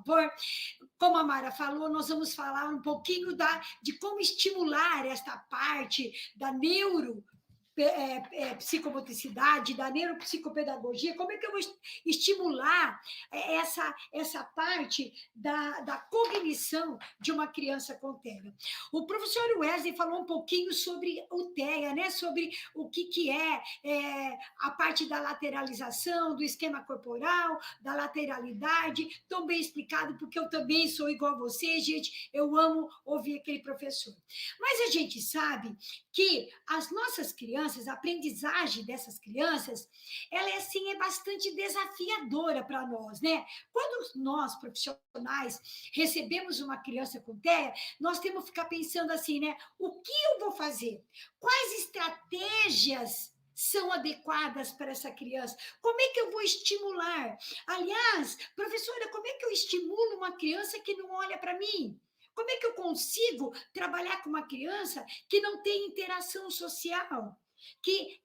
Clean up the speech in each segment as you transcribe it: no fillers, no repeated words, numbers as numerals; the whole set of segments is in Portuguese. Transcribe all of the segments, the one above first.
favor. Como a Mara falou, nós vamos falar um pouquinho de como estimular esta parte da psicomotricidade, da neuropsicopedagogia, como é que eu vou estimular essa parte da cognição de uma criança com TEA. O professor Wesley falou um pouquinho sobre o TEA, né? Sobre o que é a parte da lateralização, do esquema corporal, da lateralidade, tão bem explicado, porque eu também sou igual a vocês, gente, eu amo ouvir aquele professor. Mas a gente sabe que as nossas crianças, a aprendizagem dessas crianças, ela é bastante desafiadora para nós, né? Quando nós, profissionais, recebemos uma criança com TEA, nós temos que ficar pensando assim, né? O que eu vou fazer? Quais estratégias são adequadas para essa criança? Como é que eu vou estimular? Aliás, professora, como é que eu estimulo uma criança que não olha para mim? Como é que eu consigo trabalhar com uma criança que não tem interação social?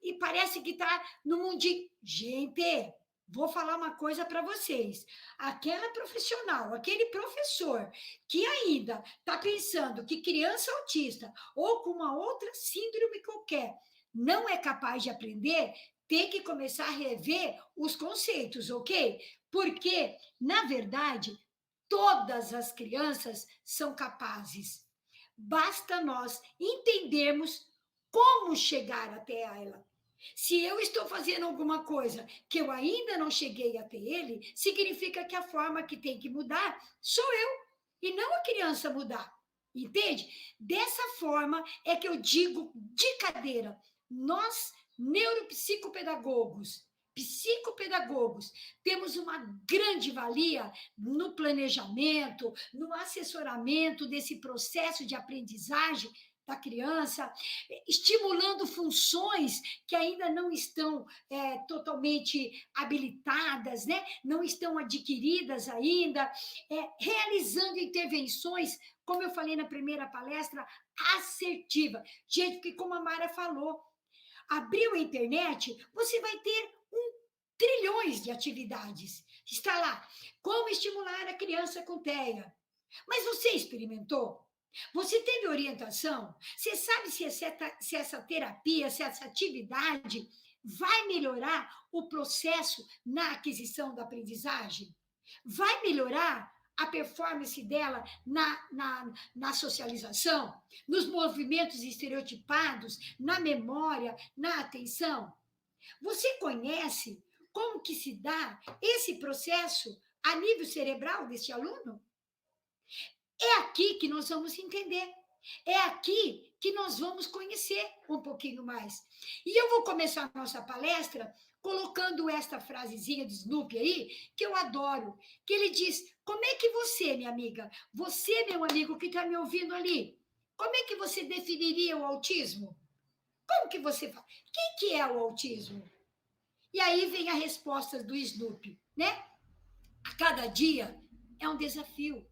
E parece que está no mundinho. Gente, vou falar uma coisa para vocês. Aquela profissional, aquele professor que ainda está pensando que criança autista ou com uma outra síndrome qualquer não é capaz de aprender, tem que começar a rever os conceitos, ok? Porque, na verdade, todas as crianças são capazes. Basta nós entendermos como chegar até ela. Se eu estou fazendo alguma coisa que eu ainda não cheguei até ele, significa que a forma que tem que mudar sou eu, e não a criança mudar. Entende? Dessa forma é que eu digo de cadeira, nós, psicopedagogos, temos uma grande valia no planejamento, no assessoramento desse processo de aprendizagem da criança, estimulando funções que ainda não estão totalmente habilitadas, né? Não estão adquiridas ainda, realizando intervenções, como eu falei na primeira palestra, assertiva. Gente, que como a Mara falou, abriu a internet, você vai ter trilhões de atividades. Está lá, como estimular a criança com TEA. Mas você experimentou? Você teve orientação? Você sabe se essa terapia, se essa atividade vai melhorar o processo na aquisição da aprendizagem? Vai melhorar a performance dela na socialização, nos movimentos estereotipados, na memória, na atenção? Você conhece como que se dá esse processo a nível cerebral deste aluno? É aqui que nós vamos entender. É aqui que nós vamos conhecer um pouquinho mais. E eu vou começar a nossa palestra colocando esta frasezinha de Snoopy aí, que eu adoro, que ele diz, como é que você, minha amiga, você, meu amigo que está me ouvindo ali, como é que você definiria o autismo? Como que você fala? Quem que é o autismo? E aí vem a resposta do Snoopy, né? A cada dia é um desafio.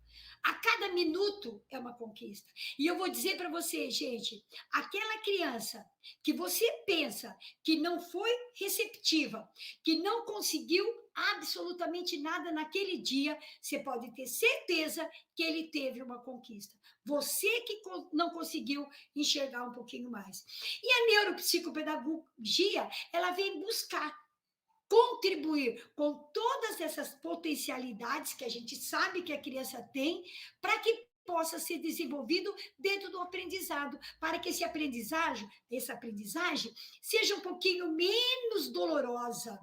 A cada minuto é uma conquista. E eu vou dizer para você, gente, aquela criança que você pensa que não foi receptiva, que não conseguiu absolutamente nada naquele dia, você pode ter certeza que ele teve uma conquista. Você que não conseguiu enxergar um pouquinho mais. E a neuropsicopedagogia, ela vem buscar contribuir com todas essas potencialidades que a gente sabe que a criança tem, para que possa ser desenvolvido dentro do aprendizado, para que essa aprendizagem seja um pouquinho menos dolorosa.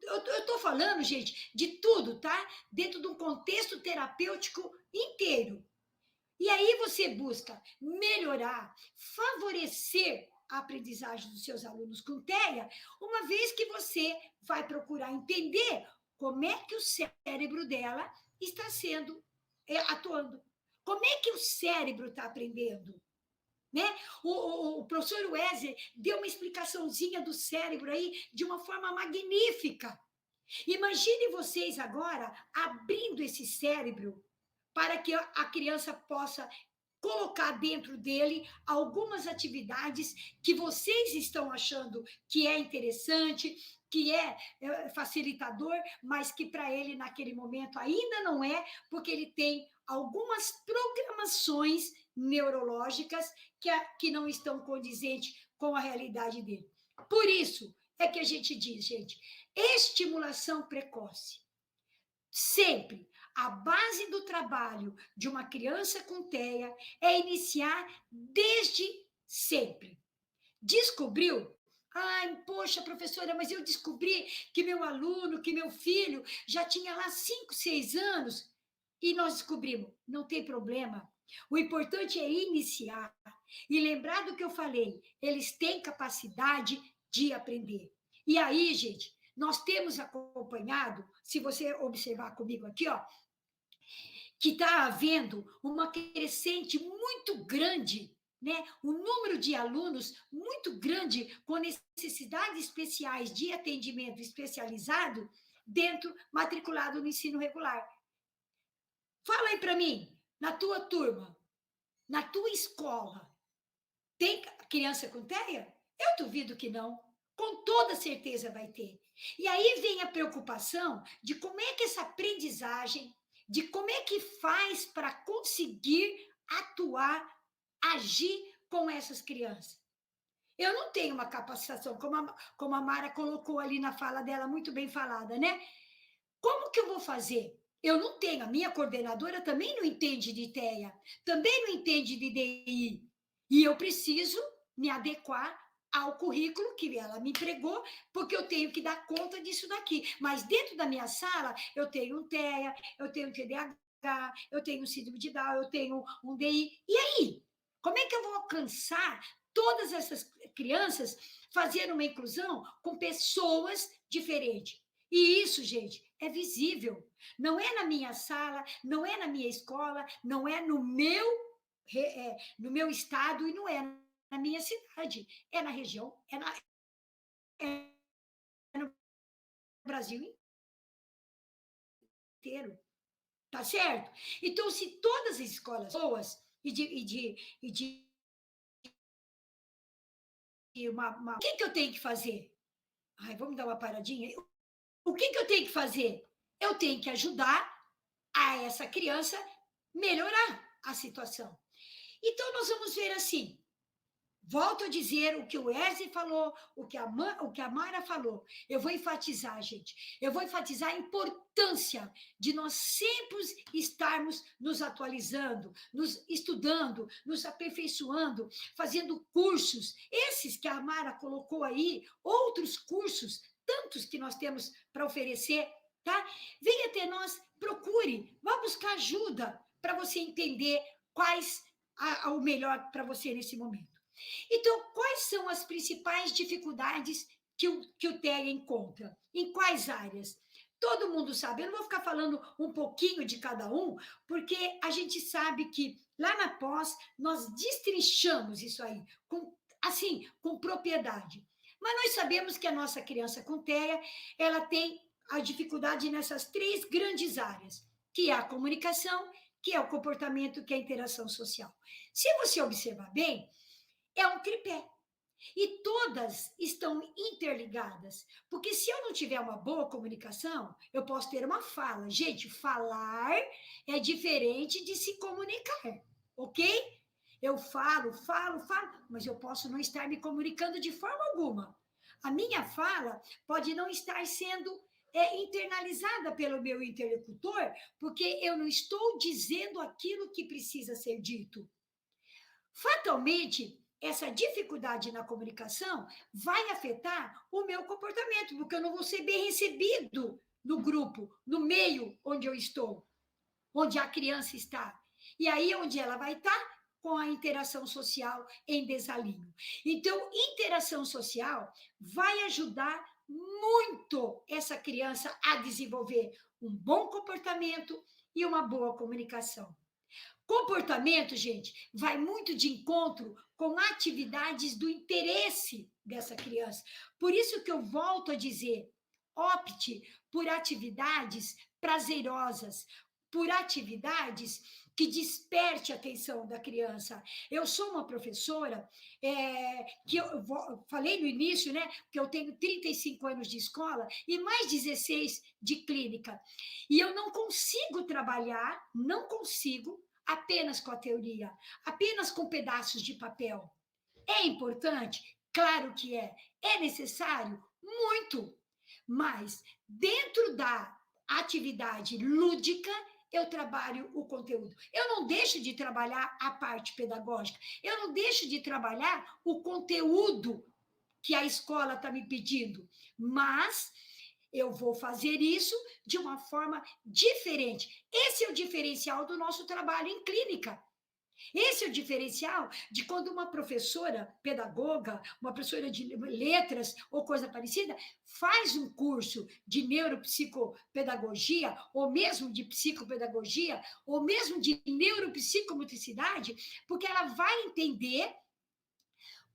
Eu estou falando, gente, de tudo, tá? Dentro de um contexto terapêutico inteiro. E aí você busca melhorar, favorecer a aprendizagem dos seus alunos com TEA, uma vez que você vai procurar entender como é que o cérebro dela está atuando. Como é que o cérebro está aprendendo? Né? O professor Wesley deu uma explicaçãozinha do cérebro aí de uma forma magnífica. Imagine vocês agora abrindo esse cérebro para que a criança possa colocar dentro dele algumas atividades que vocês estão achando que é interessante, que é facilitador, mas que para ele, naquele momento, ainda não é, porque ele tem algumas programações neurológicas que não estão condizentes com a realidade dele. Por isso é que a gente diz, gente, estimulação precoce. Sempre. A base do trabalho de uma criança com TEA é iniciar desde sempre. Descobriu? Ai, poxa, professora, mas eu descobri que meu aluno, que meu filho já tinha lá 5, 6 anos e nós descobrimos. Não tem problema. O importante é iniciar e lembrar do que eu falei. Eles têm capacidade de aprender. E aí, gente, nós temos acompanhado, se você observar comigo aqui, ó, que está havendo uma crescente muito grande, né? Um número de alunos muito grande com necessidades especiais de atendimento especializado matriculado no ensino regular. Fala aí para mim, na tua turma, na tua escola, tem criança com TEA? Eu duvido que não. Com toda certeza vai ter. E aí vem a preocupação de como é que essa aprendizagem, de como é que faz para conseguir atuar, agir com essas crianças. Eu não tenho uma capacitação, como a Mara colocou ali na fala dela, muito bem falada, né? Como que eu vou fazer? Eu não tenho, a minha coordenadora também não entende de TEA, também não entende de DI. E eu preciso me adequar ao currículo que ela me empregou, porque eu tenho que dar conta disso daqui. Mas dentro da minha sala, eu tenho um TEA, eu tenho um TDAH, eu tenho um síndrome de Down, eu tenho um DI. E aí? Como é que eu vou alcançar todas essas crianças fazendo uma inclusão com pessoas diferentes? E isso, gente, é visível. Não é na minha sala, não é na minha escola, não é no meu estado e não é na minha cidade. É na região, é no Brasil inteiro. Tá certo? Então, se todas as escolas boas o que eu tenho que fazer? Ai, vamos dar uma paradinha. O que eu tenho que fazer? Eu tenho que ajudar a essa criança melhorar a situação. Então, nós vamos ver assim. Volto a dizer o que o Wesley falou, o que a Mara falou. Eu vou enfatizar, gente. Eu vou enfatizar a importância de nós sempre estarmos nos atualizando, nos estudando, nos aperfeiçoando, fazendo cursos. Esses que a Mara colocou aí, outros cursos, tantos que nós temos para oferecer, tá? Venha até nós, procure, vá buscar ajuda para você entender quais o melhor para você nesse momento. Então, quais são as principais dificuldades que o TEA encontra? Em quais áreas? Todo mundo sabe, eu não vou ficar falando um pouquinho de cada um, porque a gente sabe que lá na pós nós destrinchamos isso aí, com propriedade. Mas nós sabemos que a nossa criança com TEA, ela tem a dificuldade nessas 3 grandes áreas, que é a comunicação, que é o comportamento, que é a interação social. Se você observar bem, é um tripé. E todas estão interligadas. Porque se eu não tiver uma boa comunicação, eu posso ter uma fala. Gente, falar é diferente de se comunicar, ok? Eu falo, mas eu posso não estar me comunicando de forma alguma. A minha fala pode não estar sendo internalizada pelo meu interlocutor, porque eu não estou dizendo aquilo que precisa ser dito. Fatalmente, essa dificuldade na comunicação vai afetar o meu comportamento, porque eu não vou ser bem recebido no grupo, no meio onde eu estou, onde a criança está. E aí onde ela vai estar? Com a interação social em desalinho. Então, interação social vai ajudar muito essa criança a desenvolver um bom comportamento e uma boa comunicação. Comportamento, gente, vai muito de encontro com atividades do interesse dessa criança. Por isso que eu volto a dizer, opte por atividades prazerosas, por atividades que desperte a atenção da criança. Eu sou uma professora que falei no início, né, que eu tenho 35 anos de escola e mais 16 de clínica. E eu não consigo trabalhar, não consigo, apenas com a teoria, apenas com pedaços de papel. É importante? Claro que é. É necessário? Muito. Mas, dentro da atividade lúdica, eu trabalho o conteúdo. Eu não deixo de trabalhar a parte pedagógica, eu não deixo de trabalhar o conteúdo que a escola está me pedindo, mas eu vou fazer isso de uma forma diferente. Esse é o diferencial do nosso trabalho em clínica. Esse é o diferencial de quando uma professora pedagoga, uma professora de letras ou coisa parecida, faz um curso de neuropsicopedagogia, ou mesmo de psicopedagogia, ou mesmo de neuropsicomotricidade, porque ela vai entender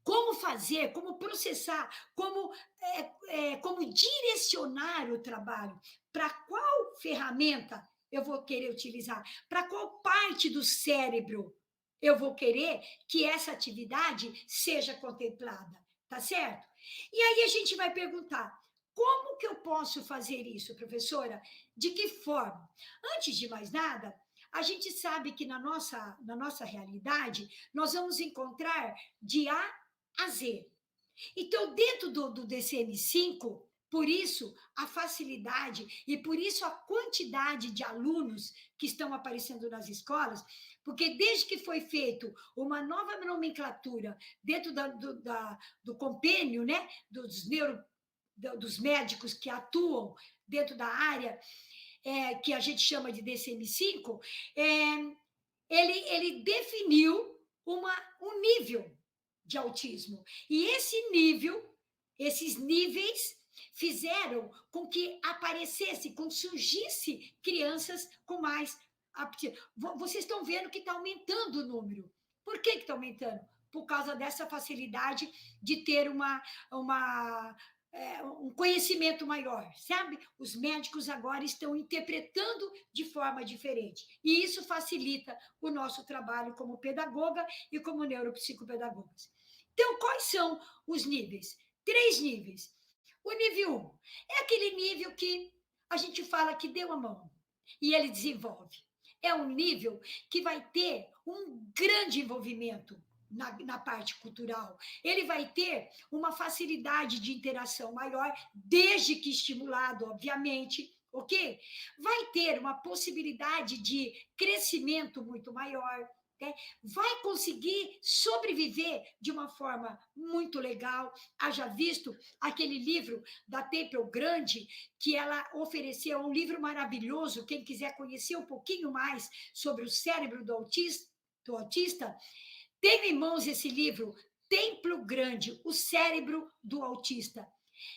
como fazer, como processar, como direcionar o trabalho, para qual ferramenta eu vou querer utilizar, para qual parte do cérebro eu vou querer que essa atividade seja contemplada, tá certo? E aí a gente vai perguntar, como que eu posso fazer isso, professora? De que forma? Antes de mais nada, a gente sabe que na nossa realidade, nós vamos encontrar de A Z. Então, dentro do DCM5, por isso a facilidade e por isso a quantidade de alunos que estão aparecendo nas escolas, porque desde que foi feito uma nova nomenclatura dentro do compênio, né, dos médicos que atuam dentro da área, que a gente chama de DCM5, ele definiu um nível de autismo. E esses níveis fizeram com que aparecesse, com que surgisse crianças com mais aptidão. Vocês estão vendo que está aumentando o número. Por que está aumentando? Por causa dessa facilidade de ter um conhecimento maior, sabe? Os médicos agora estão interpretando de forma diferente. E isso facilita o nosso trabalho como pedagoga e como neuropsicopedagogas. Então, quais são os níveis? 3 níveis. O nível 1 é aquele nível que a gente fala que deu a mão e ele desenvolve. É um nível que vai ter um grande envolvimento na parte cultural. Ele vai ter uma facilidade de interação maior, desde que estimulado, obviamente, ok? Vai ter uma possibilidade de crescimento muito maior, né? Vai conseguir sobreviver de uma forma muito legal. Haja visto aquele livro da Temple Grande, que ela ofereceu, um livro maravilhoso, quem quiser conhecer um pouquinho mais sobre o cérebro do autista, tenho em mãos esse livro, Templo Grande, o cérebro do autista.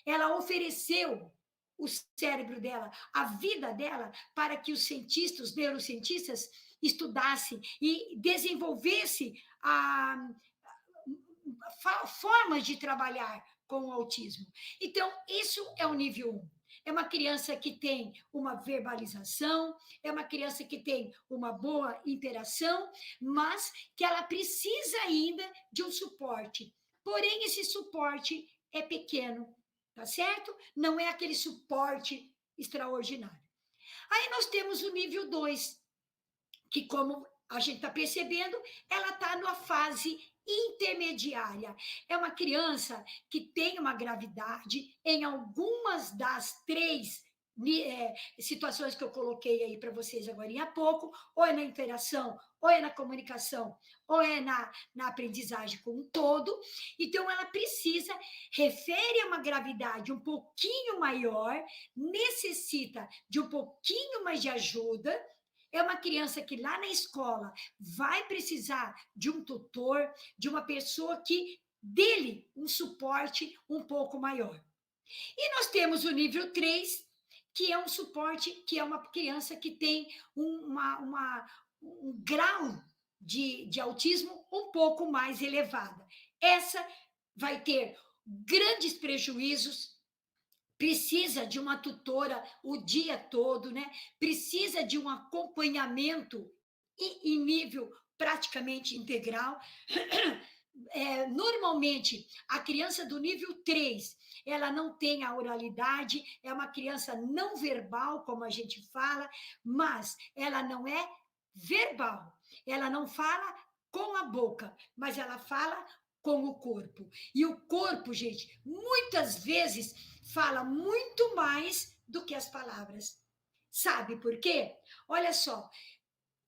Ela ofereceu o cérebro dela, a vida dela, para que os cientistas, os neurocientistas, estudassem e desenvolvessem formas de trabalhar com o autismo. Então, isso é o nível 1. É uma criança que tem uma verbalização, é uma criança que tem uma boa interação, mas que ela precisa ainda de um suporte. Porém, esse suporte é pequeno, tá certo? Não é aquele suporte extraordinário. Aí nós temos o nível 2, que, como a gente está percebendo, ela está na fase intermediária. É uma criança que tem uma gravidade em algumas das 3 situações que eu coloquei aí para vocês agora há pouco, ou é na interação, ou é na comunicação, ou é na aprendizagem como um todo. Então, ela precisa, refere a uma gravidade um pouquinho maior, necessita de um pouquinho mais de ajuda. É uma criança que lá na escola vai precisar de um tutor, de uma pessoa que dê-lhe um suporte um pouco maior. E nós temos o nível 3, que é um suporte, que é uma criança que tem um grau de autismo um pouco mais elevado. Essa vai ter grandes prejuízos precisa de uma tutora o dia todo, né? Precisa de um acompanhamento em nível praticamente integral. Normalmente, a criança do nível 3, ela não tem a oralidade, é uma criança não verbal, como a gente fala, mas ela não é verbal. Ela não fala com a boca, mas ela fala com o corpo. E o corpo, gente, muitas vezes fala muito mais do que as palavras. Sabe por quê? Olha só,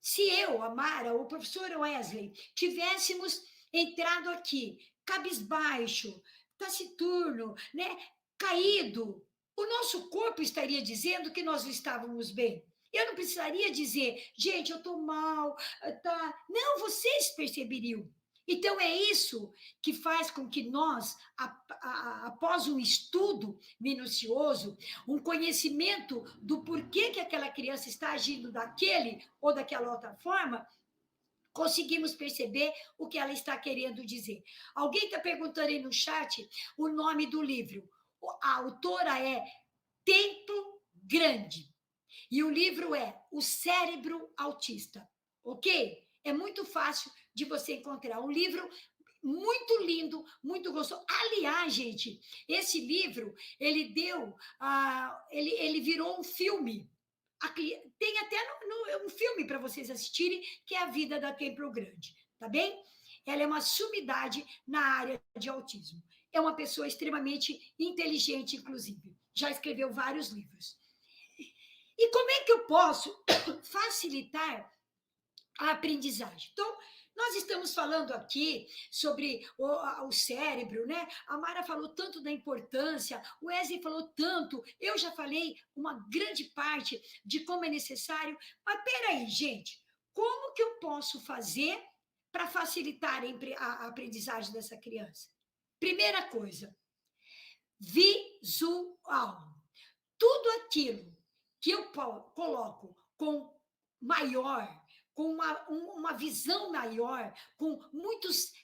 se eu, a Mara, ou o professor Wesley, tivéssemos entrado aqui cabisbaixo, taciturno, né, caído, o nosso corpo estaria dizendo que nós estávamos bem. Eu não precisaria dizer, gente, eu estou mal, tá? Não, vocês perceberiam. Então, é isso que faz com que nós, após um estudo minucioso, um conhecimento do porquê que aquela criança está agindo daquele ou daquela outra forma, conseguimos perceber o que ela está querendo dizer. Alguém está perguntando aí no chat o nome do livro. A autora é Templo Grande. E o livro é O Cérebro Autista. Ok? É muito fácil de você encontrar. Um livro muito lindo, muito gostoso. Aliás, gente, esse livro, ele virou um filme. Tem até um filme para vocês assistirem, que é A Vida da Templo Grande, tá bem? Ela é uma sumidade na área de autismo. É uma pessoa extremamente inteligente, inclusive. Já escreveu vários livros. E como é que eu posso facilitar a aprendizagem? Então, nós estamos falando aqui sobre o cérebro, né? A Mara falou tanto da importância, o Wesley falou tanto, eu já falei uma grande parte de como é necessário. Mas peraí, gente, como que eu posso fazer para facilitar a aprendizagem dessa criança? Primeira coisa, visual. Tudo aquilo que eu coloco com maior, com uma visão maior, com muitos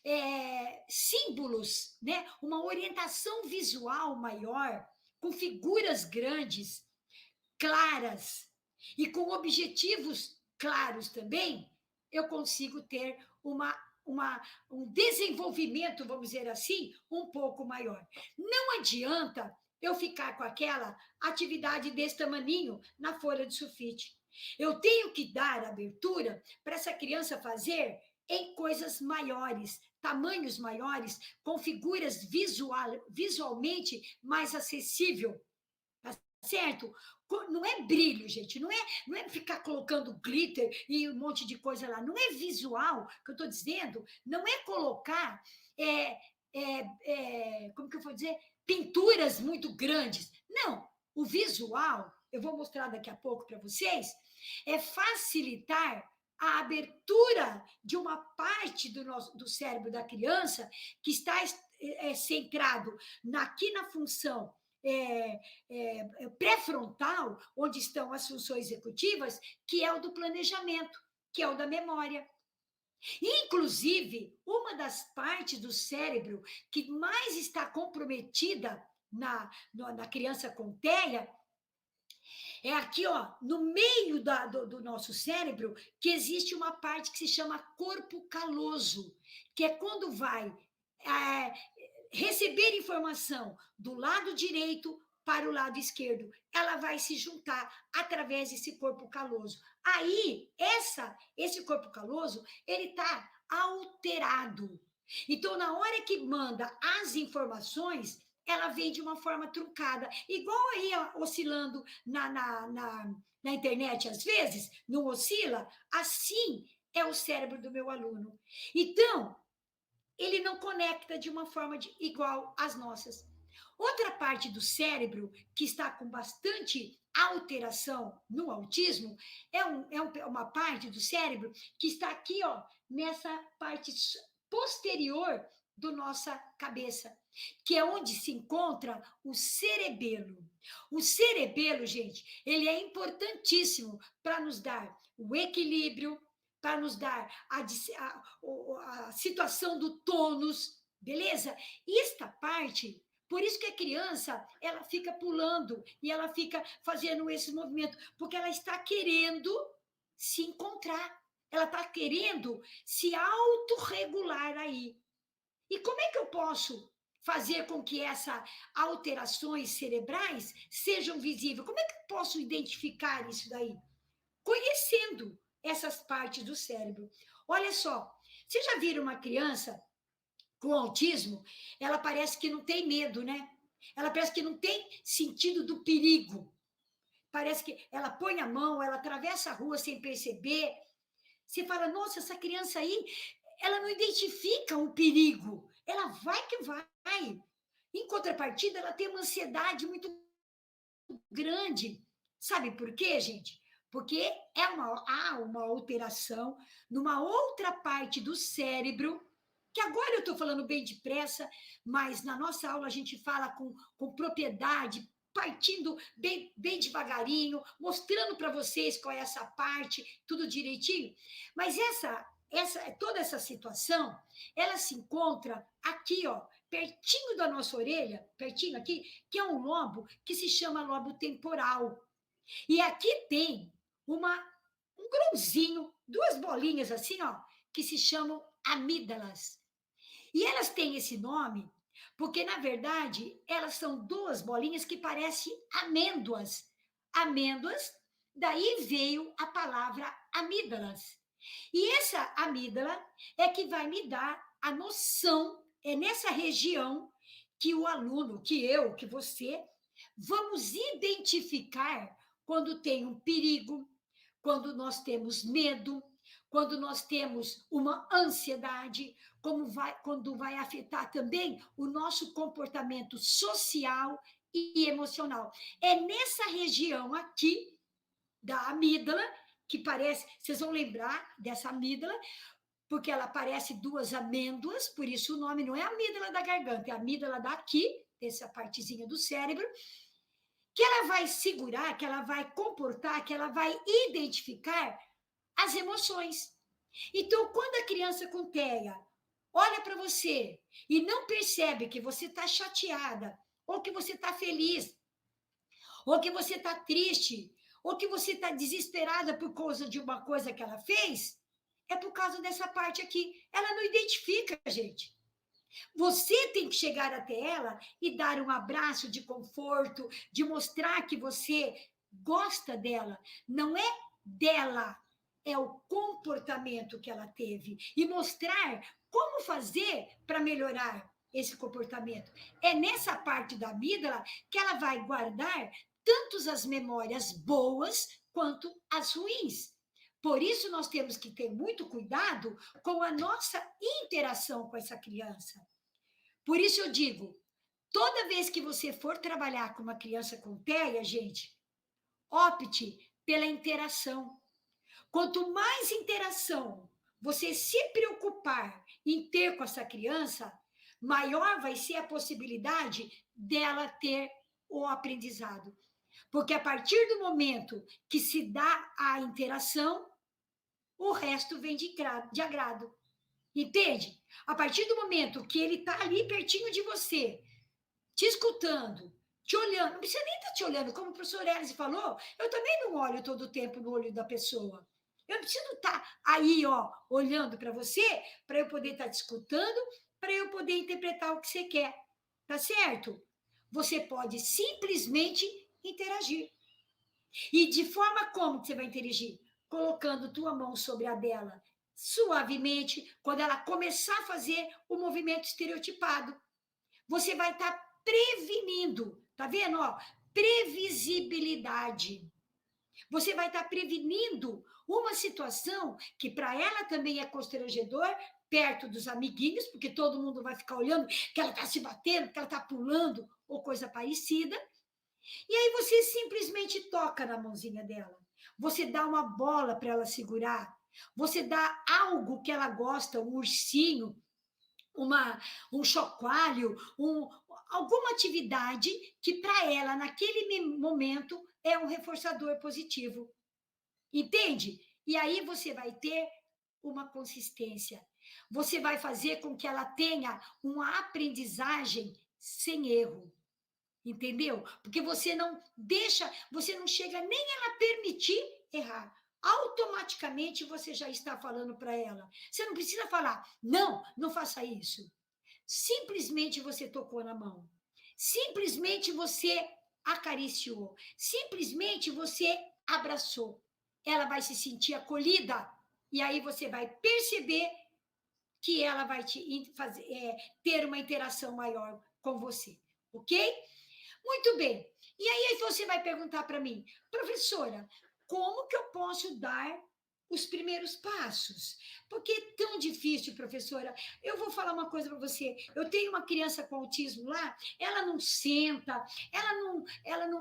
símbolos, né? Uma orientação visual maior, com figuras grandes, claras e com objetivos claros também, eu consigo ter um desenvolvimento, vamos dizer assim, um pouco maior. Não adianta eu ficar com aquela atividade desse tamaninho na folha de sulfite. Eu tenho que dar abertura para essa criança fazer em coisas maiores, tamanhos maiores, com figuras visualmente mais acessível, certo? Não é brilho, gente, não é ficar colocando glitter e um monte de coisa lá, não é visual, que eu estou dizendo, não é colocar, como que eu vou dizer, pinturas muito grandes, não, o visual, eu vou mostrar daqui a pouco para vocês, é facilitar a abertura de uma parte do cérebro da criança que está centrado aqui na função pré-frontal, onde estão as funções executivas, que é o do planejamento, que é o da memória. Inclusive, uma das partes do cérebro que mais está comprometida na criança com TEA é aqui, ó, no meio do nosso cérebro, que existe uma parte que se chama corpo caloso, que é quando vai receber informação do lado direito para o lado esquerdo. Ela vai se juntar através desse corpo caloso. Aí, esse corpo caloso, ele está alterado. Então, na hora que manda as informações, ela vem de uma forma truncada, igual aí oscilando na internet, às vezes, não oscila, assim é o cérebro do meu aluno. Então, ele não conecta de uma forma igual às nossas. Outra parte do cérebro que está com bastante alteração no autismo uma parte do cérebro que está aqui, ó, nessa parte posterior da nossa cabeça, que é onde se encontra o cerebelo. O cerebelo, gente, ele é importantíssimo para nos dar o equilíbrio, para nos dar a situação do tônus, beleza? E esta parte Por isso que a criança, ela fica pulando e ela fica fazendo esse movimento, porque ela está querendo se encontrar, ela está querendo se autorregular aí. E como é que eu posso fazer com que essas alterações cerebrais sejam visíveis? Como é que eu posso identificar isso daí? Conhecendo essas partes do cérebro. Olha só, você já viram uma criança com autismo? Ela parece que não tem medo, né? Ela parece que não tem sentido do perigo. Parece que ela põe a mão, ela atravessa a rua sem perceber. Você fala, nossa, essa criança aí, ela não identifica o perigo. Ela vai que vai. Em contrapartida, ela tem uma ansiedade muito grande. Sabe por quê, gente? Porque há uma alteração numa outra parte do cérebro, que agora eu estou falando bem depressa, mas na nossa aula a gente fala com propriedade, partindo bem devagarinho, mostrando para vocês qual é essa parte, tudo direitinho. Mas toda essa situação, ela se encontra aqui, ó, pertinho da nossa orelha, pertinho aqui, que é um lobo que se chama lobo temporal. E aqui tem uma, um grãozinho, duas bolinhas assim, ó, que se chamam amígdalas. E elas têm esse nome porque, na verdade, elas são duas bolinhas que parecem amêndoas. Amêndoas, daí veio a palavra amígdalas. E essa amígdala é que vai me dar a noção, é nessa região que o aluno, que eu, que você, vamos identificar quando tem um perigo, quando nós temos medo, quando nós temos uma ansiedade, quando vai afetar também o nosso comportamento social e emocional. É nessa região aqui da amígdala, que parece, vocês vão lembrar dessa amígdala, porque ela parece duas amêndoas, por isso o nome não é amígdala da garganta, é amígdala daqui, dessa partezinha do cérebro, que ela vai segurar, que ela vai comportar, que ela vai identificar as emoções. Então, quando a criança com TEA olha para você e não percebe que você está chateada, ou que você está feliz, ou que você está triste, ou que você está desesperada por causa de uma coisa que ela fez, é por causa dessa parte aqui. Ela não identifica, gente. Você tem que chegar até ela e dar um abraço de conforto, de mostrar que você gosta dela. Não é dela, é o comportamento que ela teve. E mostrar como fazer para melhorar esse comportamento. É nessa parte da amígdala que ela vai guardar tanto as memórias boas quanto as ruins. Por isso, nós temos que ter muito cuidado com a nossa interação com essa criança. Por isso, eu digo: toda vez que você for trabalhar com uma criança com TEA, gente, opte pela interação. Quanto mais interação você se preocupar em ter com essa criança, maior vai ser a possibilidade dela ter o aprendizado. Porque a partir do momento que se dá a interação, o resto vem de agrado. Entende? A partir do momento que ele está ali pertinho de você, te escutando, te olhando, não precisa nem estar te olhando, como o professor Elis falou, eu também não olho todo o tempo no olho da pessoa. Eu não preciso estar aí, ó, olhando para você, para eu poder estar te escutando, para eu poder interpretar o que você quer. Tá certo? Você pode simplesmente interagir. E de forma como que você vai interagir? Colocando tua mão sobre a dela, suavemente, quando ela começar a fazer o movimento estereotipado. Você vai estar prevenindo, tá vendo? Ó, previsibilidade. Você vai estar prevenindo uma situação que para ela também é constrangedor, perto dos amiguinhos, porque todo mundo vai ficar olhando que ela está se batendo, que ela está pulando ou coisa parecida. E aí você simplesmente toca na mãozinha dela. Você dá uma bola para ela segurar. Você dá algo que ela gosta, um ursinho, um chocalho, alguma atividade que para ela, naquele momento, é um reforçador positivo. Entende? E aí você vai ter uma consistência. Você vai fazer com que ela tenha uma aprendizagem sem erro. Entendeu? Porque você não chega nem ela permitir errar. Automaticamente você já está falando para ela. Você não precisa falar, não, não faça isso. Simplesmente você tocou na mão. Simplesmente você acariciou. Simplesmente você abraçou. Ela vai se sentir acolhida. E aí você vai perceber que ela vai ter uma interação maior com você. Ok? Muito bem. E aí você vai perguntar para mim, professora, como que eu posso dar os primeiros passos? Porque é tão difícil, professora. Eu vou falar uma coisa para você. Eu tenho uma criança com autismo lá, ela não senta,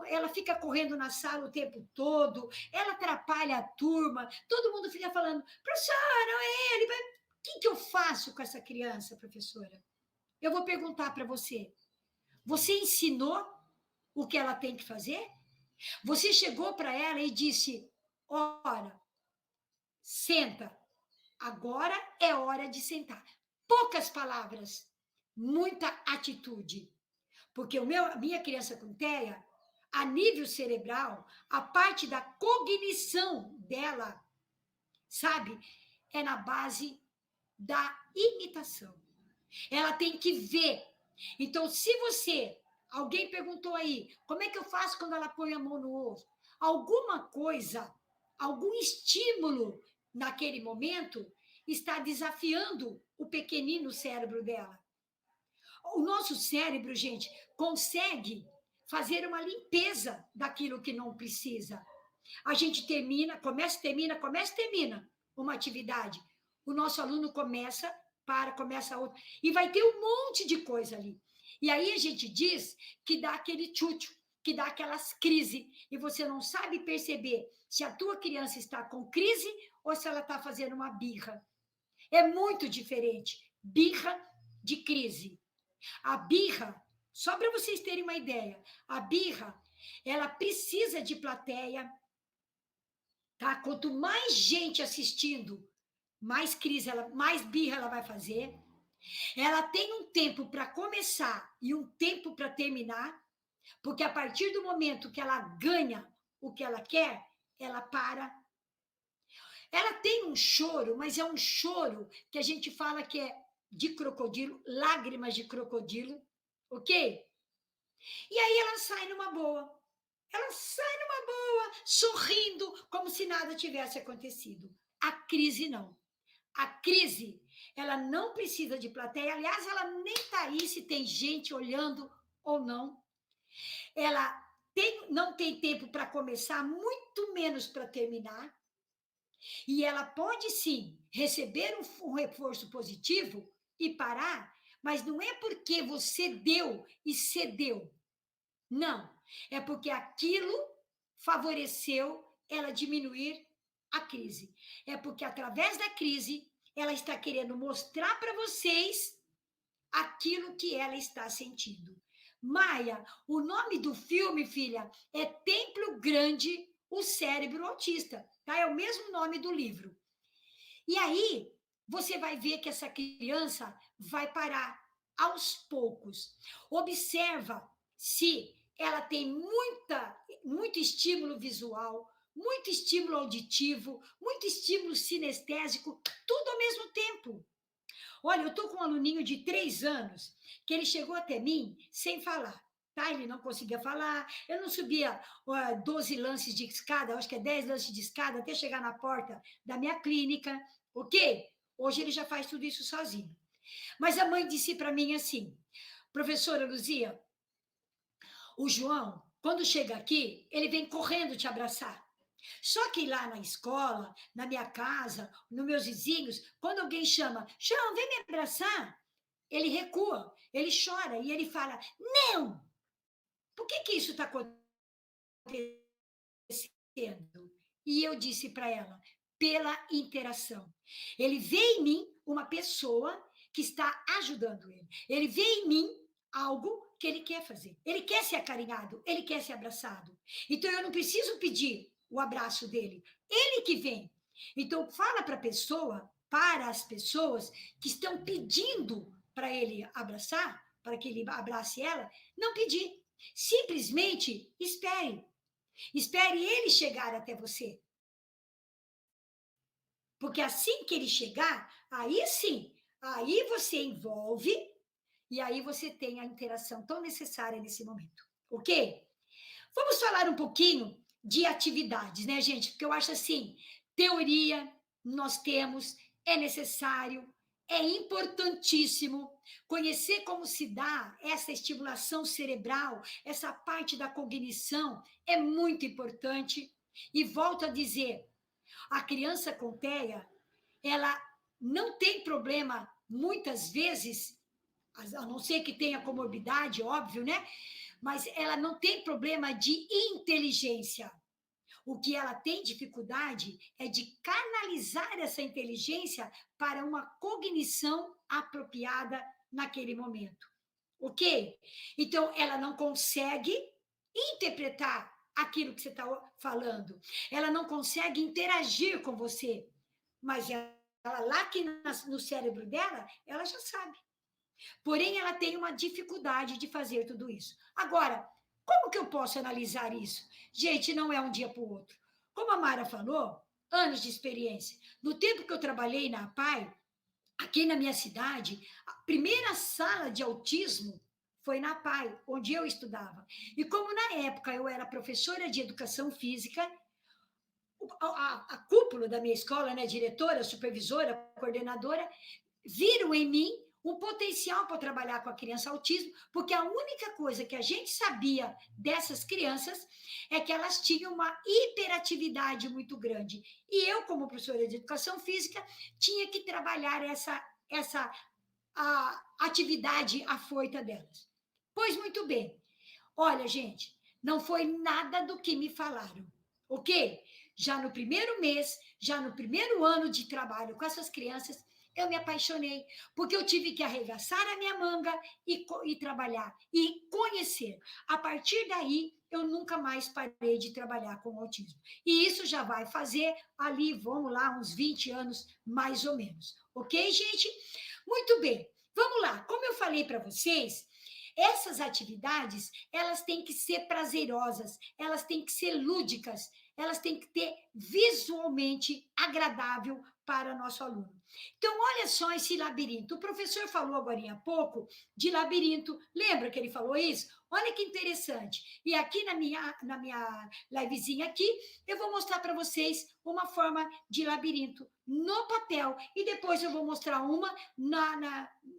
ela fica correndo na sala o tempo todo, ela atrapalha a turma, todo mundo fica falando, professora, ele vai. O que eu faço com essa criança, professora? Eu vou perguntar para você. Você ensinou o que ela tem que fazer? Você chegou para ela e disse: ora, senta, agora é hora de sentar. Poucas palavras, muita atitude. Porque a minha criança com TEA, a nível cerebral, a parte da cognição dela, sabe, é na base da imitação. Ela tem que ver. Então, se você, alguém perguntou aí, como é que eu faço quando ela põe a mão no ovo? Alguma coisa, algum estímulo naquele momento está desafiando o pequenino cérebro dela. O nosso cérebro, gente, consegue fazer uma limpeza daquilo que não precisa. A gente começa, termina uma atividade. O nosso aluno começa outra. E vai ter um monte de coisa ali. E aí a gente diz que dá aquele tchutchu, que dá aquelas crises, e você não sabe perceber se a tua criança está com crise ou se ela está fazendo uma birra. É muito diferente. Birra de crise. A birra, só para vocês terem uma ideia, a birra, ela precisa de plateia, tá? Quanto mais gente assistindo, mais birra ela vai fazer. Ela tem um tempo para começar e um tempo para terminar, porque a partir do momento que ela ganha o que ela quer, ela para. Ela tem um choro, mas é um choro que a gente fala que é de crocodilo, lágrimas de crocodilo, ok? E aí ela sai numa boa. Ela sai numa boa, sorrindo, como se nada tivesse acontecido. A crise não. A crise, ela não precisa de plateia. Aliás, ela nem está aí se tem gente olhando ou não. Ela não tem tempo para começar, muito menos para terminar. E ela pode sim receber um reforço positivo e parar, mas não é porque você deu e cedeu. Não, é porque aquilo favoreceu ela diminuir a crise. É porque através da crise ela está querendo mostrar para vocês aquilo que ela está sentindo. Maia, o nome do filme, filha, é Templo Grande, o Cérebro Autista, tá? É o mesmo nome do livro. E aí você vai ver que essa criança vai parar aos poucos. Observa se ela tem muito estímulo visual, muito estímulo auditivo, muito estímulo sinestésico, tudo ao mesmo tempo. Olha, eu estou com um aluninho de 3 anos que ele chegou até mim sem falar. Tá? Ele não conseguia falar, eu não subia 12 lances de escada, acho que é 10 lances de escada, até chegar na porta da minha clínica, ok? Hoje ele já faz tudo isso sozinho. Mas a mãe disse para mim assim, professora Luzia, o João, quando chega aqui, ele vem correndo te abraçar. Só que lá na escola, na minha casa, nos meus vizinhos, quando alguém chama, João, vem me abraçar, ele recua, ele chora e ele fala, não! Por que isso está acontecendo? E eu disse para ela, pela interação. Ele vê em mim uma pessoa que está ajudando ele. Ele vê em mim algo que ele quer fazer. Ele quer ser acarinhado, ele quer ser abraçado. Então eu não preciso pedir o abraço dele, ele que vem. Então fala para as pessoas que estão pedindo para ele abraçar, para que ele abrace ela, não pedir. Simplesmente espere. Espere ele chegar até você. Porque assim que ele chegar, aí sim, aí você envolve e aí você tem a interação tão necessária nesse momento. Ok? Vamos falar um pouquinho de atividades, né, gente? Porque eu acho assim, teoria nós temos, é necessário, é importantíssimo conhecer como se dá essa estimulação cerebral, essa parte da cognição é muito importante. E volto a dizer, a criança com TEA, ela não tem problema, muitas vezes, a não ser que tenha comorbidade, óbvio, né? Mas ela não tem problema de inteligência. O que ela tem dificuldade é de canalizar essa inteligência para uma cognição apropriada naquele momento. Ok? Então, ela não consegue interpretar aquilo que você está falando. Ela não consegue interagir com você. Mas ela, lá que no cérebro dela, ela já sabe. Porém, ela tem uma dificuldade de fazer tudo isso. Agora, como que eu posso analisar isso? Gente, não é um dia para o outro. Como a Mara falou, anos de experiência. No tempo que eu trabalhei na APAI, aqui na minha cidade, a primeira sala de autismo foi na APAI, onde eu estudava. E como na época eu era professora de educação física, a cúpula da minha escola, né, diretora, supervisora, coordenadora, viram em mim um potencial para trabalhar com a criança autismo, porque a única coisa que a gente sabia dessas crianças é que elas tinham uma hiperatividade muito grande. E eu, como professora de educação física, tinha que trabalhar essa atividade afoita delas. Pois muito bem. Olha, gente, não foi nada do que me falaram, ok? Já no primeiro mês, já no primeiro ano de trabalho com essas crianças, eu me apaixonei, porque eu tive que arregaçar a minha manga e trabalhar, e conhecer. A partir daí, eu nunca mais parei de trabalhar com autismo. E isso já vai fazer ali, vamos lá, uns 20 anos, mais ou menos. Ok, gente? Muito bem. Vamos lá. Como eu falei para vocês, essas atividades, elas têm que ser prazerosas, elas têm que ser lúdicas, elas têm que ter visualmente agradável para nosso aluno. Então, olha só esse labirinto. O professor falou agora há pouco de labirinto. Lembra que ele falou isso? Olha que interessante. E aqui na minha livezinha aqui, eu vou mostrar para vocês uma forma de labirinto no papel e depois eu vou mostrar uma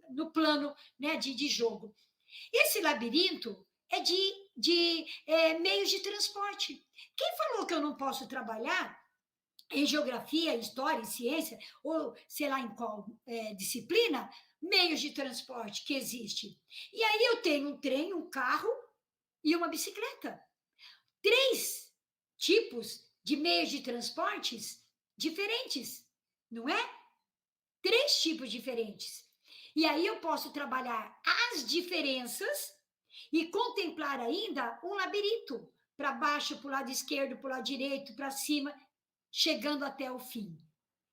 no plano, né, de jogo. Esse labirinto é de meios de transporte. Quem falou que eu não posso trabalhar em geografia, história, ciência, ou sei lá em qual disciplina, meios de transporte que existe? E aí eu tenho um trem, um carro e uma bicicleta. 3 tipos de meios de transportes diferentes, não é? 3 tipos diferentes. E aí eu posso trabalhar as diferenças e contemplar ainda um labirinto, para baixo, para o lado esquerdo, para o lado direito, para cima, chegando até o fim.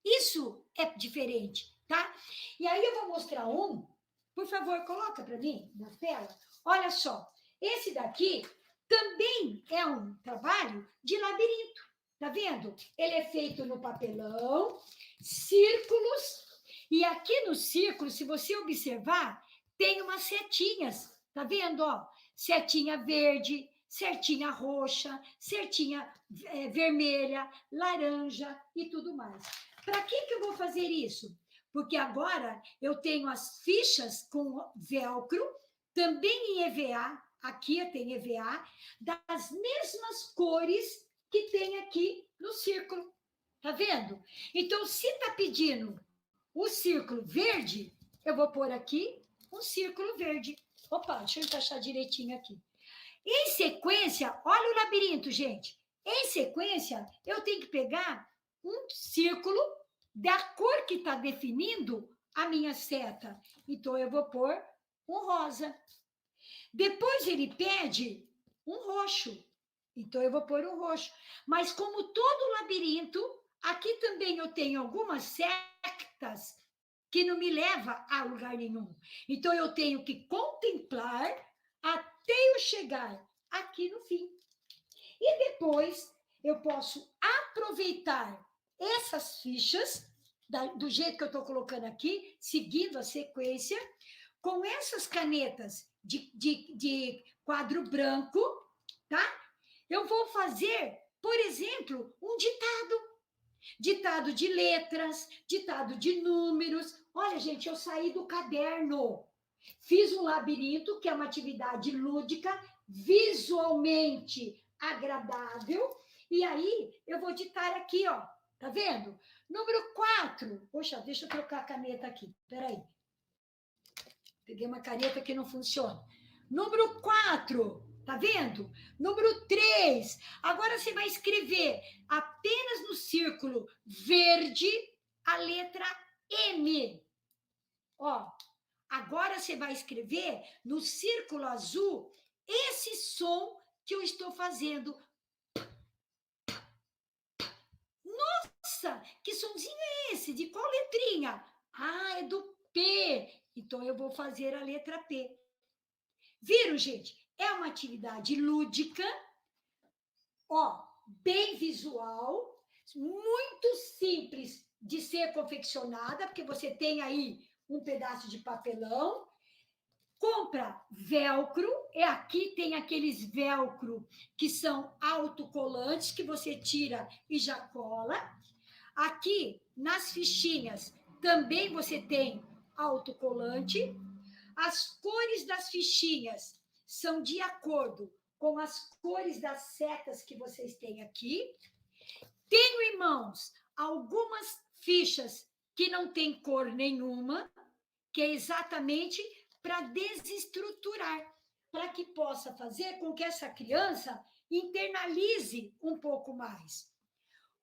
Isso é diferente, tá? E aí eu vou mostrar um, por favor, coloca para mim na tela. Olha só, esse daqui também é um trabalho de labirinto, tá vendo? Ele é feito no papelão, círculos, e aqui no círculo, se você observar, tem umas setinhas, tá vendo? Ó, setinha verde, setinha roxa, setinha vermelha, laranja e tudo mais. Para que eu vou fazer isso? Porque agora eu tenho as fichas com velcro, também em EVA, aqui eu tenho EVA, das mesmas cores que tem aqui no círculo. Tá vendo? Então, se tá pedindo o círculo verde, eu vou pôr aqui um círculo verde. Opa, deixa eu encaixar direitinho aqui. Em sequência, olha o labirinto, gente. Em sequência, eu tenho que pegar um círculo da cor que está definindo a minha seta. Então, eu vou pôr um rosa. Depois ele pede um roxo. Então, eu vou pôr um roxo. Mas, como todo labirinto, aqui também eu tenho algumas setas que não me leva a lugar nenhum. Então, eu tenho que contemplar até eu chegar aqui no fim. E depois, eu posso aproveitar essas fichas, do jeito que eu estou colocando aqui, seguindo a sequência, com essas canetas de quadro branco, tá? Eu vou fazer, por exemplo, um ditado de letras, ditado de números. Olha, gente, eu saí do caderno. Fiz um labirinto, que é uma atividade lúdica, visualmente agradável. E aí, eu vou ditar aqui, ó. Tá vendo? Número 4. Poxa, deixa eu trocar a caneta aqui. Peraí. Peguei uma caneta que não funciona. Número 4. Tá vendo? Número 3. Agora você vai escrever apenas no círculo verde a letra M. Ó, agora você vai escrever no círculo azul esse som que eu estou fazendo. Nossa, que somzinho é esse? De qual letrinha? Ah, é do P. Então eu vou fazer a letra P. Viram, gente? É uma atividade lúdica, ó, bem visual, muito simples de ser confeccionada, porque você tem aí um pedaço de papelão, compra velcro, e aqui tem aqueles velcro que são autocolantes, que você tira e já cola. Aqui, nas fichinhas, também você tem autocolante. As cores das fichinhas são de acordo com as cores das setas que vocês têm aqui. Tenho em mãos algumas fichas que não têm cor nenhuma, que é exatamente para desestruturar, para que possa fazer com que essa criança internalize um pouco mais.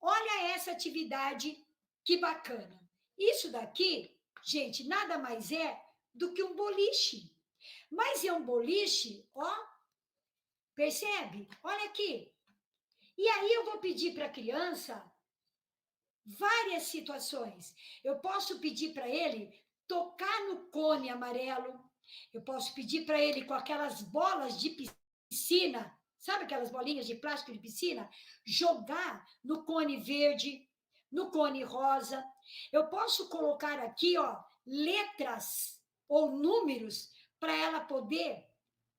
Olha essa atividade, que bacana. Isso daqui, gente, nada mais é do que um boliche. Mas é um boliche, ó, percebe? Olha aqui. E aí eu vou pedir para a criança várias situações. Eu posso pedir para ele tocar no cone amarelo. Eu posso pedir para ele com aquelas bolas de piscina, sabe aquelas bolinhas de plástico de piscina? Jogar no cone verde, no cone rosa. Eu posso colocar aqui, ó, letras ou números para ela poder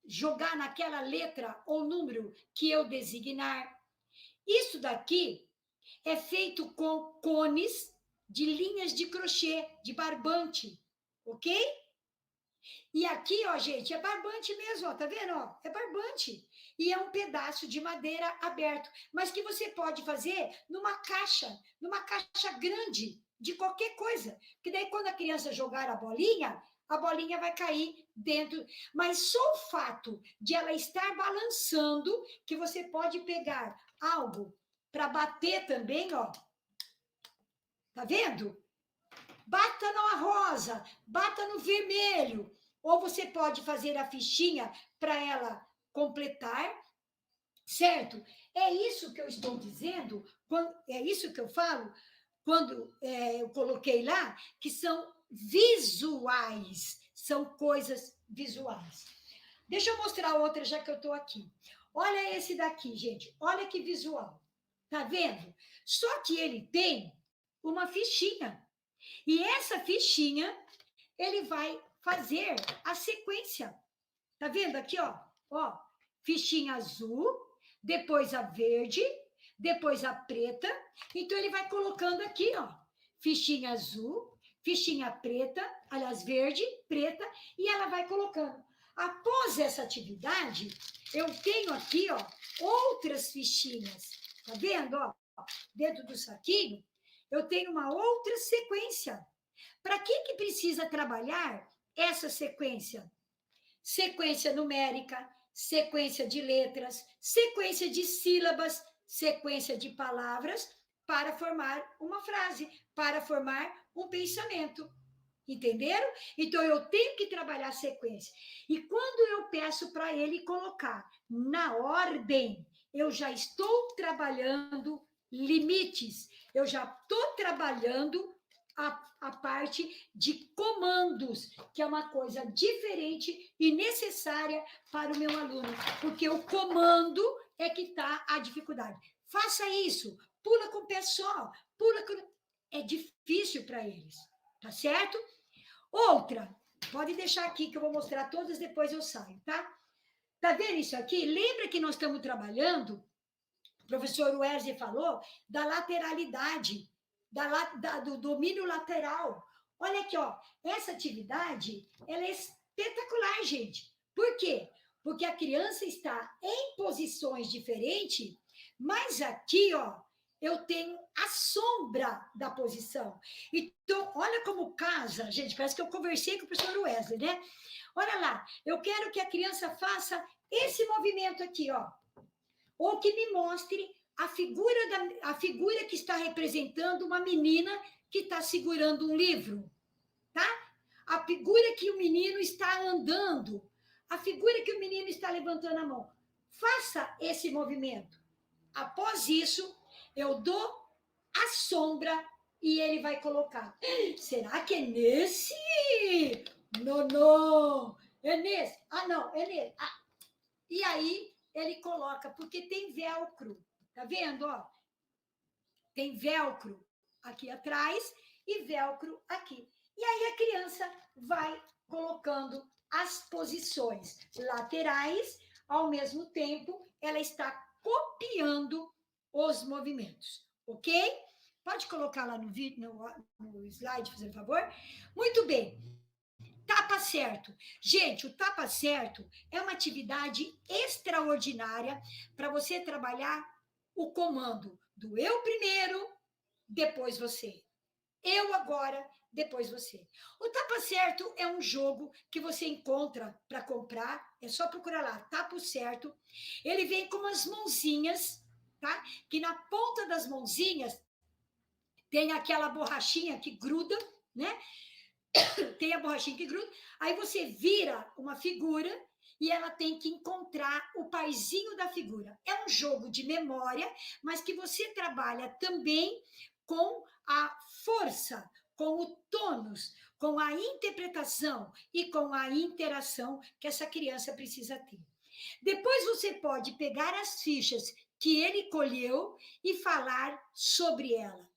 jogar naquela letra ou número que eu designar. Isso daqui é feito com cones de linhas de crochê, de barbante, ok? E aqui, ó, gente, é barbante mesmo, ó, tá vendo? Ó, é barbante. E é um pedaço de madeira aberto, mas que você pode fazer numa caixa grande, de qualquer coisa. Que daí, quando a criança jogar a bolinha vai cair dentro. Mas só o fato de ela estar balançando, que você pode pegar algo para bater também, ó. Tá vendo? Bata na rosa, bata no vermelho. Ou você pode fazer a fichinha para ela completar, certo? É isso que eu estou dizendo, é isso que eu falo quando eu coloquei lá, que são visuais, são coisas visuais. Deixa eu mostrar outra, já que eu estou aqui. Olha esse daqui, gente, olha que visual. Tá vendo? Só que ele tem uma fichinha. E essa fichinha, ele vai fazer a sequência. Tá vendo aqui, ó? Ó, fichinha azul, depois a verde, depois a preta. Então, ele vai colocando aqui, ó, fichinha azul, fichinha preta, aliás, verde, preta, e ela vai colocando. Após essa atividade, eu tenho aqui, ó, outras fichinhas. Tá vendo, ó? Dentro do saquinho, eu tenho uma outra sequência. Para que precisa trabalhar essa sequência? Sequência numérica, sequência de letras, sequência de sílabas, sequência de palavras, para formar uma frase, para formar um pensamento. Entenderam? Então, eu tenho que trabalhar a sequência. E quando eu peço para ele colocar na ordem, eu já estou trabalhando limites, eu já estou trabalhando a parte de comandos, que é uma coisa diferente e necessária para o meu aluno, porque o comando é que está a dificuldade. Faça isso, pula com o pé só, pula com... É difícil para eles, tá certo? Outra, pode deixar aqui que eu vou mostrar todas, depois eu saio, tá? Tá vendo isso aqui? Lembra que nós estamos trabalhando, o professor Wesley falou, da lateralidade, do domínio lateral. Olha aqui, ó, essa atividade, ela é espetacular, gente. Por quê? Porque a criança está em posições diferentes, mas aqui, ó, eu tenho a sombra da posição. Então, olha como casa, gente, parece que eu conversei com o professor Wesley, né? Olha lá, eu quero que a criança faça esse movimento aqui, ó, ou que me mostre a figura que está representando uma menina que está segurando um livro, tá? A figura que o menino está andando, a figura que o menino está levantando a mão. Faça esse movimento. Após isso, eu dou a sombra e ele vai colocar. Será que é nesse? Não, não. É nesse? Ah, não, é nesse. Ah. E aí ele coloca, porque tem velcro. Tá vendo? Ó? Tem velcro aqui atrás e velcro aqui. E aí a criança vai colocando as posições laterais, ao mesmo tempo ela está copiando os movimentos, ok? Pode colocar lá no vídeo, no slide, por favor? Muito bem. Tapa certo. Gente, o tapa certo é uma atividade extraordinária para você trabalhar o comando do eu primeiro, depois você. Eu agora, depois você. O Tapa Certo é um jogo que você encontra para comprar, é só procurar lá, Tapa Certo. Ele vem com umas mãozinhas, tá? Que na ponta das mãozinhas tem aquela borrachinha que gruda, né? Tem a borrachinha que gruda, aí você vira uma figura e ela tem que encontrar o paizinho da figura. É um jogo de memória, mas que você trabalha também com a força, com o tônus, com a interpretação e com a interação que essa criança precisa ter. Depois você pode pegar as fichas que ele colheu e falar sobre ela,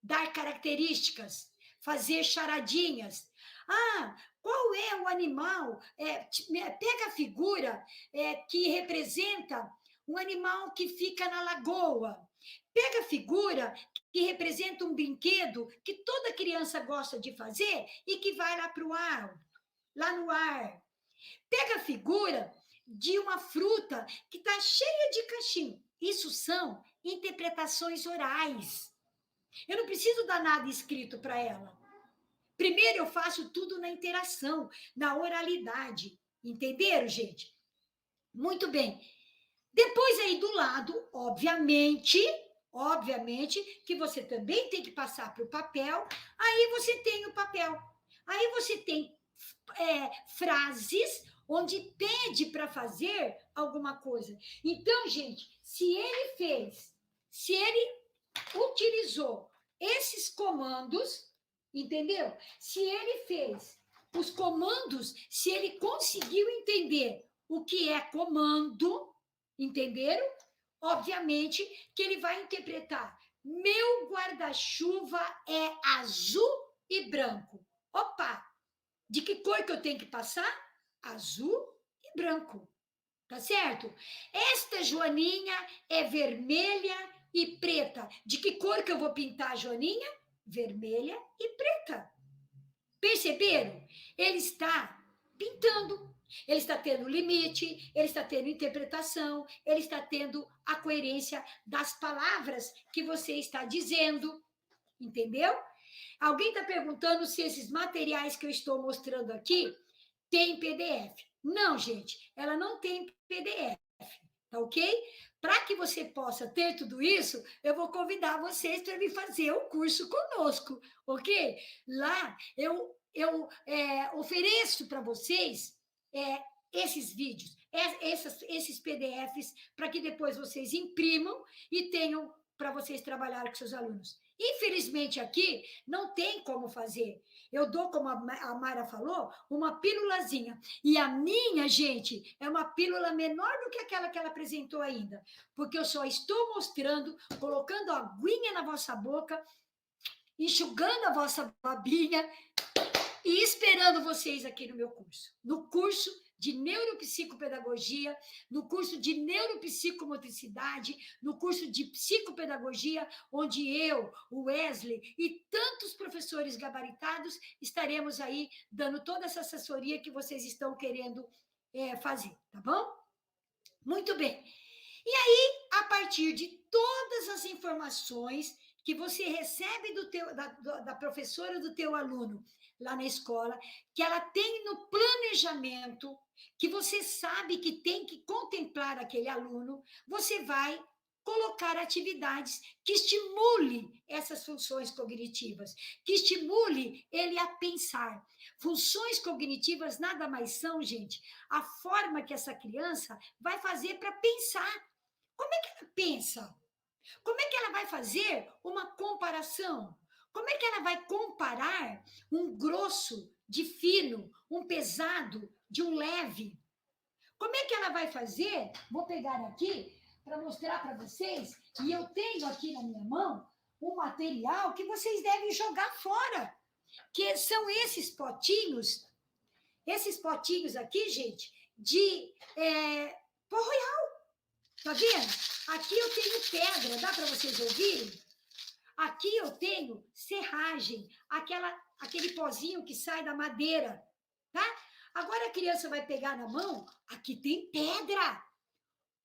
dar características, fazer charadinhas. Ah, qual é o animal? Pega a figura que representa um animal que fica na lagoa. Pega a figura que representa um brinquedo que toda criança gosta de fazer e que vai lá para o ar, lá no ar. Pega a figura de uma fruta que está cheia de cachimbo. Isso são interpretações orais. Eu não preciso dar nada escrito para ela. Primeiro eu faço tudo na interação, na oralidade. Entenderam, gente? Muito bem. Depois aí do lado, obviamente que você também tem que passar para o papel. Aí você tem o papel. Aí você tem frases onde pede para fazer alguma coisa. Então, gente, se ele utilizou esses comandos, entendeu? Se ele fez os comandos, se ele conseguiu entender o que é comando, entenderam? Obviamente que ele vai interpretar: meu guarda-chuva é azul e branco. Opa! De que cor que eu tenho que passar? Azul e branco. Tá certo? Esta joaninha é vermelha e preta. De que cor que eu vou pintar a joaninha? Vermelha e preta. Perceberam? Ele está pintando. Ele está tendo limite, ele está tendo interpretação, ele está tendo a coerência das palavras que você está dizendo. Entendeu? Alguém está perguntando se esses materiais que eu estou mostrando aqui têm PDF. Não, gente, ela não tem PDF, tá ok? Para que você possa ter tudo isso, eu vou convidar vocês para vir fazer o curso conosco, ok? Lá eu ofereço para vocês esses vídeos, esses PDFs, para que depois vocês imprimam e tenham para vocês trabalhar com seus alunos. Infelizmente, aqui não tem como fazer. Eu dou, como a Mara falou, uma pílulazinha. E a minha, gente, é uma pílula menor do que aquela que ela apresentou ainda. Porque eu só estou mostrando, colocando a aguinha na vossa boca, enxugando a vossa babinha e esperando vocês aqui no meu curso. No curso de neuropsicopedagogia, no curso de neuropsicomotricidade, no curso de psicopedagogia, onde eu, o Wesley e tantos professores gabaritados estaremos aí dando toda essa assessoria que vocês estão querendo fazer, tá bom? Muito bem. E aí, a partir de todas as informações que você recebe da professora do teu aluno lá na escola, que ela tem no planejamento, que você sabe que tem que contemplar aquele aluno, você vai colocar atividades que estimule essas funções cognitivas, que estimule ele a pensar. Funções cognitivas nada mais são, gente, a forma que essa criança vai fazer para pensar. Como é que ela pensa? Como é que ela vai fazer uma comparação? Como é que ela vai comparar um grosso de fino, um pesado de um leve? Como é que ela vai fazer? Vou pegar aqui para mostrar para vocês, e eu tenho aqui na minha mão um material que vocês devem jogar fora, que são esses potinhos aqui, gente, de pó royal. Tá vendo? Aqui eu tenho pedra, dá para vocês ouvirem? Aqui eu tenho serragem, aquele pozinho que sai da madeira, tá? Agora a criança vai pegar na mão, aqui tem pedra.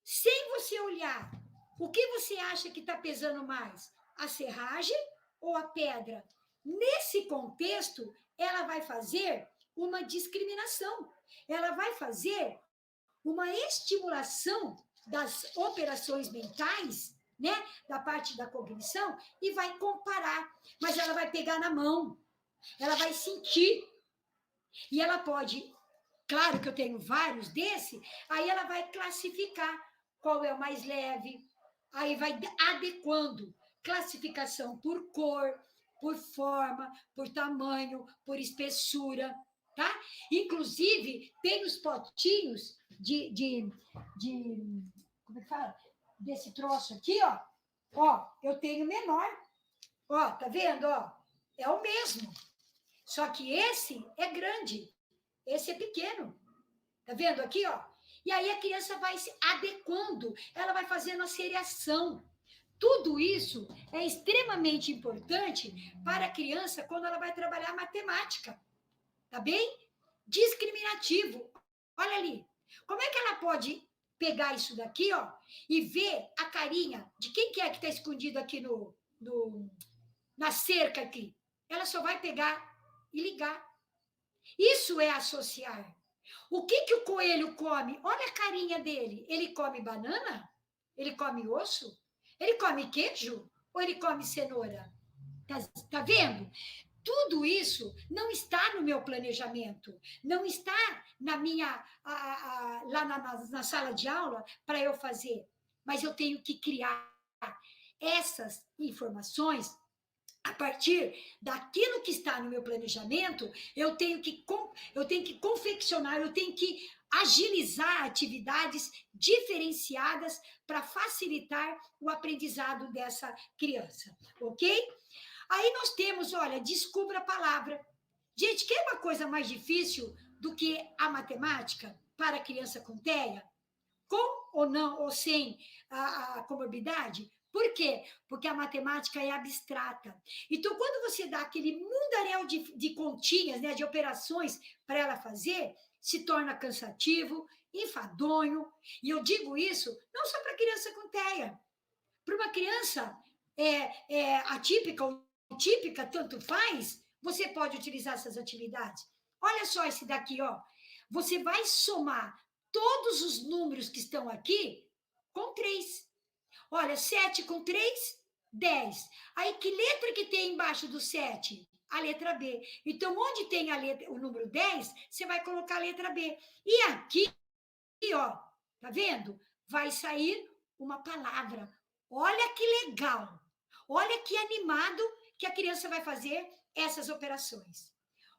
Sem você olhar, o que você acha que está pesando mais? A serragem ou a pedra? Nesse contexto, ela vai fazer uma discriminação. Ela vai fazer uma estimulação das operações mentais, né, da parte da cognição, e vai comparar. Mas ela vai pegar na mão, ela vai sentir. E ela pode, claro que eu tenho vários desse, aí ela vai classificar qual é o mais leve, aí vai adequando classificação por cor, por forma, por tamanho, por espessura, tá? Inclusive, tem os potinhos como é que fala? Desse troço aqui, ó. Ó, eu tenho menor. Ó, tá vendo, ó? É o mesmo. Só que esse é grande, esse é pequeno. Tá vendo aqui, ó? E aí a criança vai se adequando, ela vai fazendo a seriação. Tudo isso é extremamente importante para a criança quando ela vai trabalhar matemática. Tá bem? Discriminativo. Olha ali. Como é que ela pode pegar isso daqui, ó, e ver a carinha de quem que é que está escondido aqui na cerca aqui? Ela só vai pegar e ligar. Isso é associar. O que, que o coelho come? Olha a carinha dele. Ele come banana? Ele come osso? Ele come queijo? Ou ele come cenoura? Tá vendo? Tudo isso não está no meu planejamento, não está lá na sala de aula para eu fazer, mas eu tenho que criar essas informações a partir daquilo que está no meu planejamento. Eu tenho que confeccionar, eu tenho que agilizar atividades diferenciadas para facilitar o aprendizado dessa criança, ok? Aí nós temos, olha, descubra a palavra. Gente, quer uma coisa mais difícil do que a matemática para a criança com TEA? Com ou não, ou sem a comorbidade? Por quê? Porque a matemática é abstrata. Então, quando você dá aquele mundaréu de continhas, né, de operações para ela fazer, se torna cansativo, enfadonho. E eu digo isso não só para criança com TEA. Para uma criança atípica ou típica, tanto faz, você pode utilizar essas atividades. Olha só esse daqui, ó. Você vai somar todos os números que estão aqui com 3. Olha, 7 com 3, 10. Aí, que letra que tem embaixo do 7? A letra B. Então, onde tem o número 10, você vai colocar a letra B. E aqui, ó, tá vendo? Vai sair uma palavra. Olha que legal! Olha que animado que a criança vai fazer essas operações.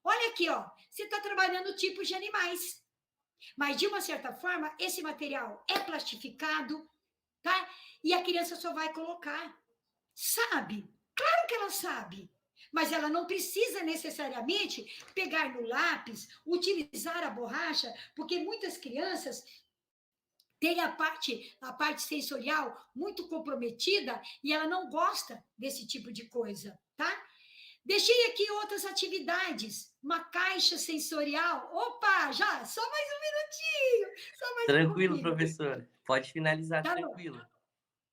Olha aqui, ó, você está trabalhando tipos de animais, mas de uma certa forma, esse material é plastificado, tá? E a criança só vai colocar. Sabe? Claro que ela sabe. Mas ela não precisa necessariamente pegar no lápis, utilizar a borracha, porque muitas crianças têm a parte sensorial muito comprometida e ela não gosta desse tipo de coisa, tá? Deixei aqui outras atividades. Uma caixa sensorial. Opa, já, só mais um minutinho, só mais um Tranquilo, pouquinho. professor. Pode finalizar Tá bom. tranquilo.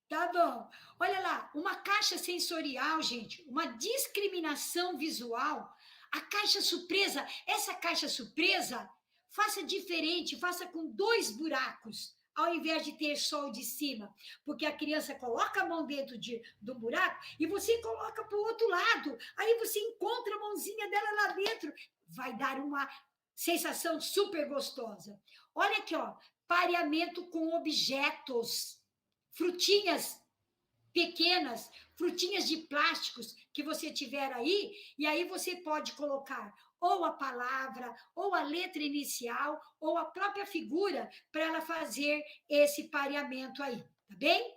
Tá bom. Olha lá, uma caixa sensorial, gente, uma discriminação visual. A caixa surpresa, essa caixa surpresa, faça diferente, faça com 2 buracos, ao invés de ter só o de cima. Porque a criança coloca a mão dentro do buraco e você coloca para o outro lado. Aí você encontra a mãozinha dela lá dentro. Vai dar uma sensação super gostosa. Olha aqui, ó, pareamento com objetos, frutinhas pequenas, frutinhas de plásticos que você tiver aí, e aí você pode colocar ou a palavra, ou a letra inicial, ou a própria figura para ela fazer esse pareamento aí, tá bem?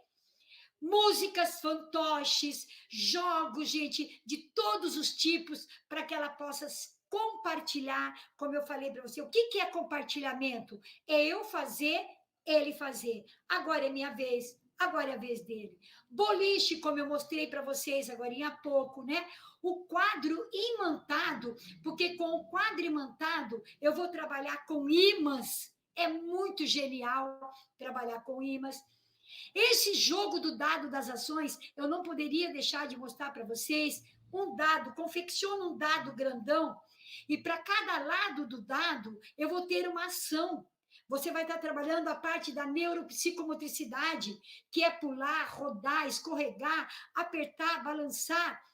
Músicas, fantoches, jogos, gente, de todos os tipos, para que ela possa compartilhar, como eu falei para você. O que é compartilhamento? É eu fazer, ele fazer. Agora é minha vez, agora é a vez dele. Boliche, como eu mostrei para vocês agora há pouco, né? O quadro imantado, porque com o quadro imantado eu vou trabalhar com imãs. É muito genial trabalhar com imãs. Esse jogo do dado das ações, eu não poderia deixar de mostrar para vocês um dado, confecciona um dado grandão, e para cada lado do dado eu vou ter uma ação. Você vai estar trabalhando a parte da neuropsicomotricidade, que é pular, rodar, escorregar, apertar, balançar.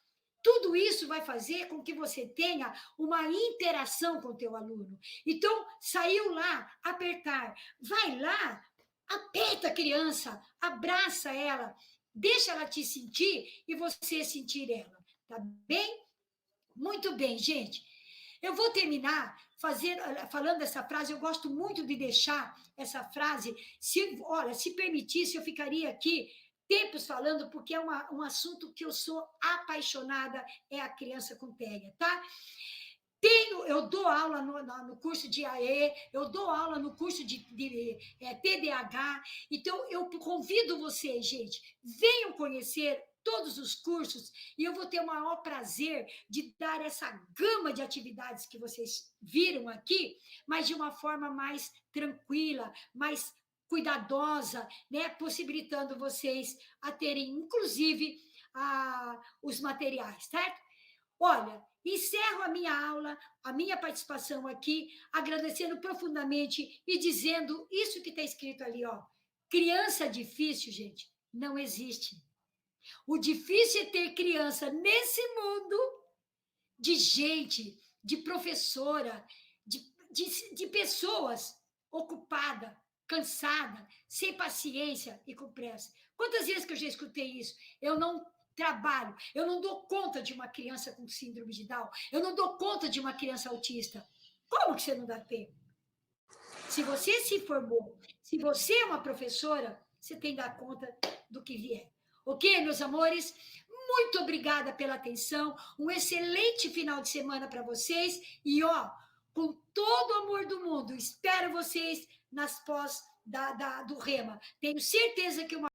Tudo isso vai fazer com que você tenha uma interação com o teu aluno. Então, saiu lá, apertar. Vai lá, aperta a criança, abraça ela, deixa ela te sentir e você sentir ela, tá bem? Muito bem, gente. Eu vou terminar falando essa frase. Eu gosto muito de deixar essa frase. Olha, se permitisse, eu ficaria aqui tempos falando, porque é um assunto que eu sou apaixonada, é a criança com TEA, tá? Eu dou aula no curso de AE, eu dou aula no curso de TDAH, então eu convido vocês, gente, venham conhecer todos os cursos e eu vou ter o maior prazer de dar essa gama de atividades que vocês viram aqui, mas de uma forma mais tranquila, mais cuidadosa, né, possibilitando vocês a terem, inclusive, os materiais, certo? Olha, encerro a minha aula, a minha participação aqui, agradecendo profundamente e dizendo isso que está escrito ali, ó. Criança difícil, gente, não existe. O difícil é ter criança nesse mundo de gente, de professora, de pessoas ocupada, cansada, sem paciência e com pressa. Quantas vezes que eu já escutei isso? Eu não trabalho, eu não dou conta de uma criança com síndrome de Down, eu não dou conta de uma criança autista. Como que você não dá tempo? Se você se formou, se você é uma professora, você tem que dar conta do que vier. Ok, meus amores? Muito obrigada pela atenção. Um excelente final de semana para vocês. E, ó, com todo o amor do mundo, espero vocês nas pós do Rema. Tenho certeza que uma